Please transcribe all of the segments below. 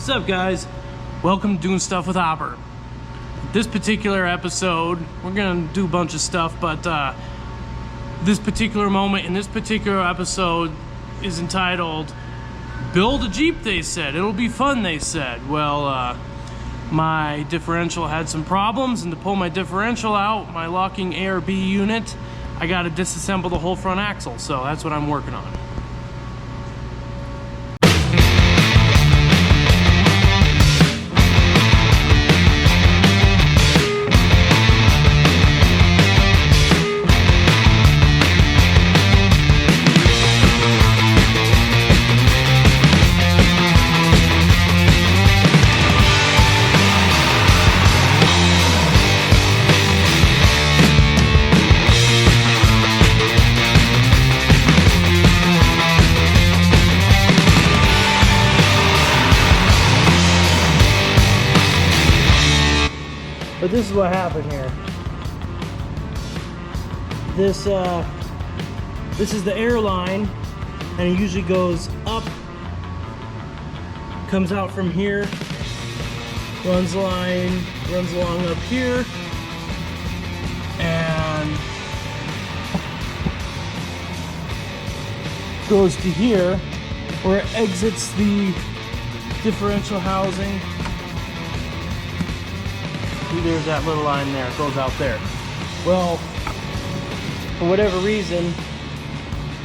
What's up, guys? Welcome to Doing Stuff with ARB. This particular episode, we're gonna do a bunch of stuff, but this particular moment in this particular episode is entitled Build a Jeep, they said. It'll be fun, they said. Well, my differential had some problems, and to pull my differential out, my locking ARB unit, I gotta disassemble the whole front axle, so that's what I'm working on. But this is what happened here. This is the air line, and it usually goes up, comes out from here, runs along up here, and goes to here, where it exits the differential housing. There's that little line there, it goes out there. Well, for whatever reason,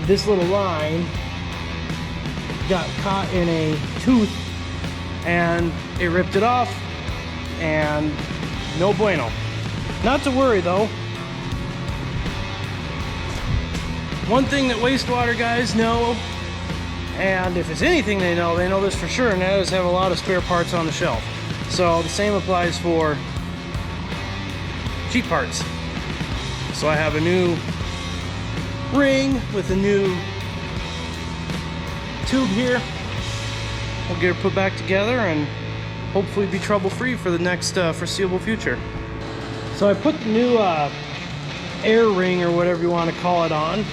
this little line got caught in a tooth and it ripped it off, and no bueno. Not to worry though. One thing that wastewater guys know, and if it's anything they know this for sure, and that is have a lot of spare parts on the shelf. So the same applies for cheap parts. So I have a new ring with a new tube here. We'll get her put back together and hopefully be trouble-free for the next foreseeable future. So I put the new air ring, or whatever you want to call it, on.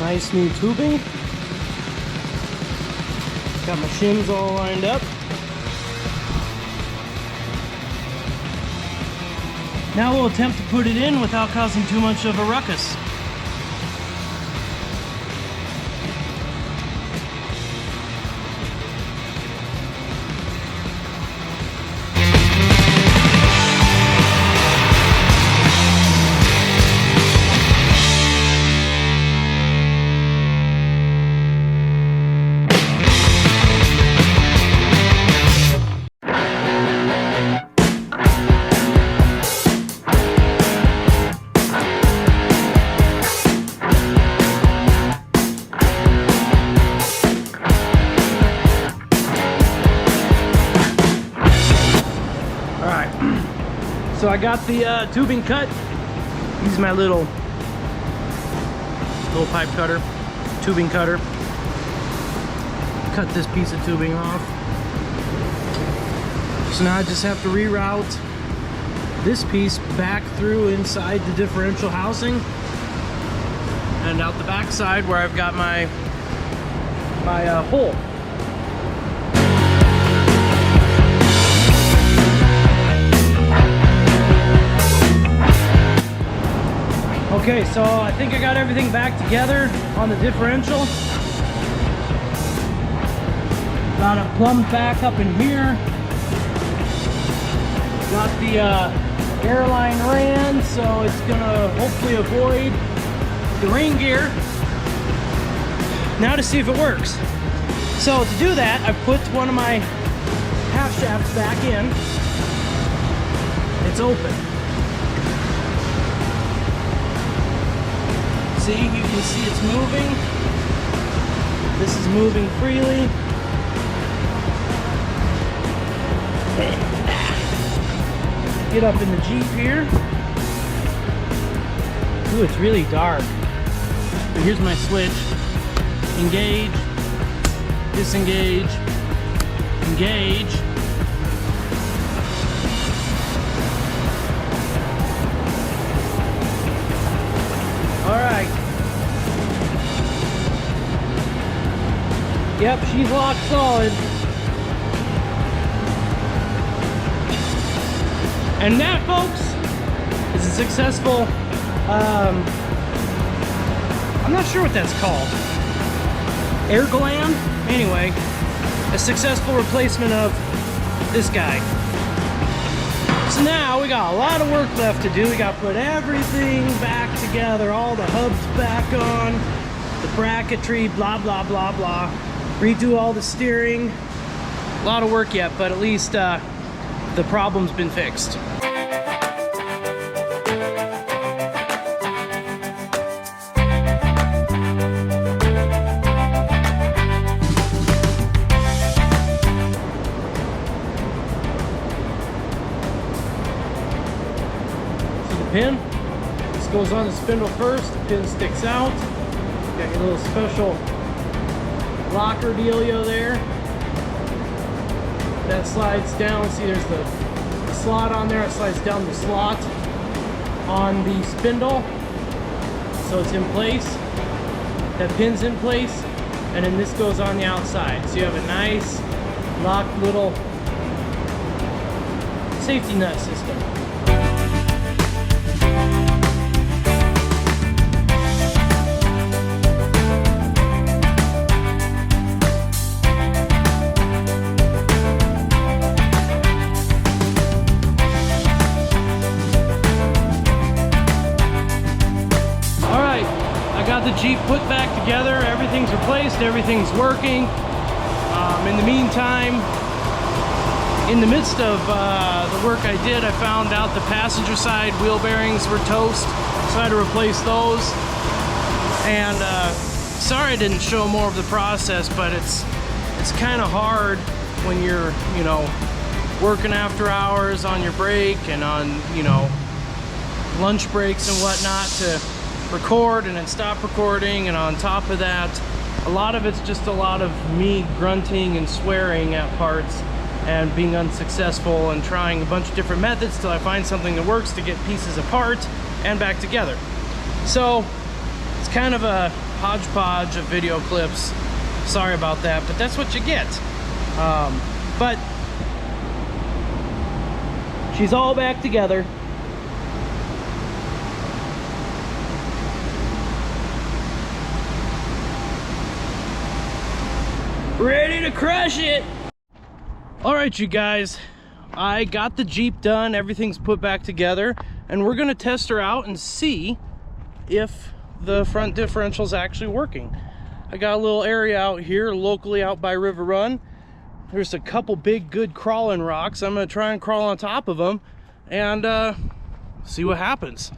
Nice new tubing. Got my shims all lined up. Now we'll attempt to put it in without causing too much of a ruckus. So I got the tubing cut. Use my little pipe cutter, tubing cutter. Cut this piece of tubing off. So now I just have to reroute this piece back through inside the differential housing and out the back side where I've got my hole. Okay, so I think I got everything back together on the differential. Got it plumbed back up in here. Got the airline ran, so it's gonna hopefully avoid the rain gear. Now to see if it works. So to do that, I've put one of my half shafts back in. It's open. See, you can see it's moving. This is moving freely. Get up in the Jeep here. Ooh, it's really dark. But here's my switch. Engage, disengage, engage. Yep, she's locked solid. And that, folks, is a successful, I'm not sure what that's called. Air gland? Anyway, a successful replacement of this guy. So now we got a lot of work left to do. We got to put everything back together, all the hubs back on, the bracketry, blah, blah, blah, blah. Redo all the steering. A lot of work yet, but at least the problem's been fixed. Pin. This goes on the spindle first. The pin sticks out. Got your little special locker dealio there. That slides down. See, there's the slot on there. It slides down the slot on the spindle, so it's in place. That pin's in place, and then this goes on the outside. So you have a nice locked little safety nut system. The Jeep put back together, everything's replaced, everything's working. In the meantime, in the midst of the work I did, I found out the passenger side wheel bearings were toast, so I had to replace those. And sorry I didn't show more of the process, but it's kind of hard when you're, you know, working after hours on your break and on, you know, lunch breaks and whatnot to record and then stop recording. And on top of that, a lot of it's just a lot of me grunting and swearing at parts and being unsuccessful and trying a bunch of different methods till I find something that works to get pieces apart and back together. So it's kind of a hodgepodge of video clips. Sorry about that, but that's what you get. But she's all back together. Ready to crush it. All right, you guys, I got the Jeep done, everything's put back together, and we're gonna test her out and see if the front differential's actually working. I got a little area out here locally out by River Run. There's a couple big good crawling rocks. I'm gonna try and crawl on top of them and see what happens.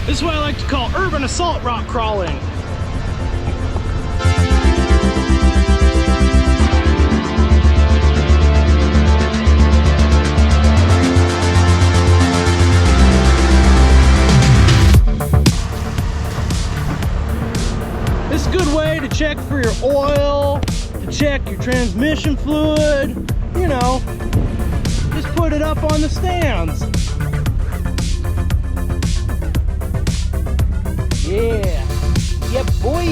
This is what I like to call urban assault rock crawling. This is a good way to check for your oil, to check your transmission fluid, you know, just put it up on the stands. Yeah, yeah, boy.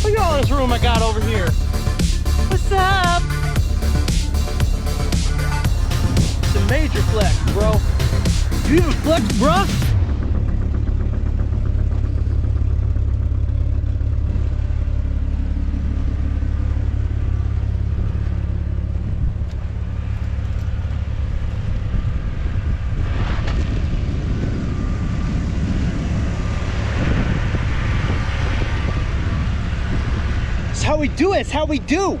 Look at all this room I got over here. What's up? It's a major flex, bro. Do you even flex, bruh? how we do it. It's how we do.